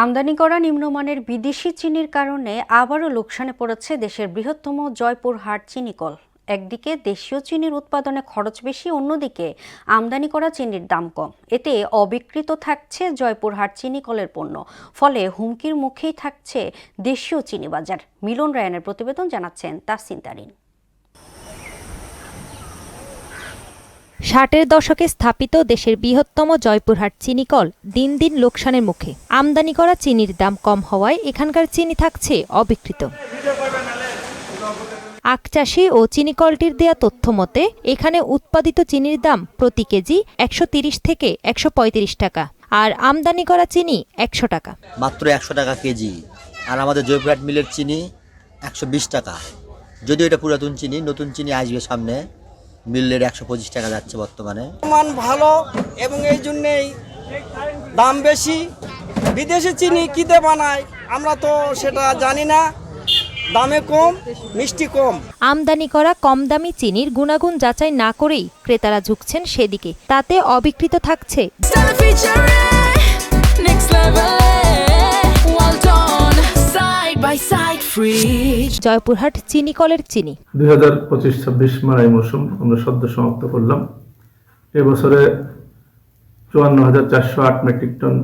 আমদানি করা নিম্নমানের বিদেশি চিনির কারণে আবারও লোকসানে পড়েছে দেশের বৃহত্তম জয়পুরহাট চিনি কল। একদিকে দেশীয় চিনির উৎপাদনে খরচ বেশি, অন্যদিকে আমদানি করা চিনির দাম কম। এতে অবিকৃত থাকছে জয়পুরহাট চিনি কলের পণ্য, ফলে হুমকির মুখেই থাকছে দেশীয় চিনি বাজার। মিলন রায়ানের প্রতিবেদন, জানাচ্ছেন তাসিন তারিন। ৬০-এর দশকে স্থাপিত দেশের বৃহত্তম জয়পুরহাট চিনি কল দিন দিন লোকসানের মুখে। আমদানি করা চিনির দাম কম হওয়ায় এখানকার চিনি থাকছে অবিকৃত। আখ চাষি ও চিনি কলটির দেয়া তথ্য মতে এখানে উৎপাদিত চিনির দাম প্রতি কেজি ১৩০ থেকে ১৩৫ টাকা, আর আমদানি করা চিনি ১০০ টাকা। মাত্র ১০০ টাকা কেজি। আর আমাদের জয়পুরহাট মিলের চিনি ১২০ টাকা। যদিও এটা পুরাতন চিনি, নতুন চিনি আসবে সামনে। মিলের ১২৫ টাকা যাচ্ছে বর্তমানে। মান ভালো এবং এই জন্যেই দাম বেশি। বিদেশি চিনি কিতে বানায় আমরা তো সেটা জানি না। দামে কম, মিষ্টি কম। আমদানি করা কম দামি চিনির গুণাগুণ যাচাই না করেই ক্রেতারা ঝুঁকছেন সেদিকে। তাতে অবিকৃত থাকছে জয়পুরহাট চিনি কলের চিনি। 2025-26 মাড়াই মৌসুম আমরা সদ্য সমাপ্ত করলাম। এবছরে ৫৪,৪০৮ মেট্রিক টন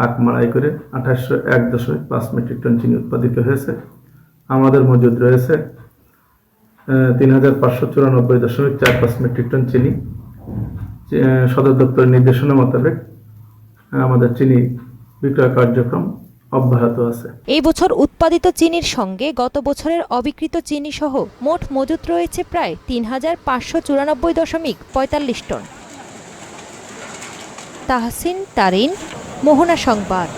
আখ মাড়াই করে ২৮০১.৫ মেট্রিক টন চিনি উৎপাদিত হয়েছে। আমাদের মজুদ রয়েছে ৩৫৯৪.৪৫ মেট্রিক টন চিনি। সদর দপ্তরের নির্দেশনা মোতাবেক আমাদের চিনি বিক্রয় কার্যক্রম অব্যাহত আছে। এই বছর উৎপাদিত চিনির সঙ্গে গত বছরের অবিকৃত চিনি সহ মোট মজুত রয়েছে প্রায় ৩৫৯৪.৪৫ টন। তাহসিন তারিন, মোহনা সংবাদ।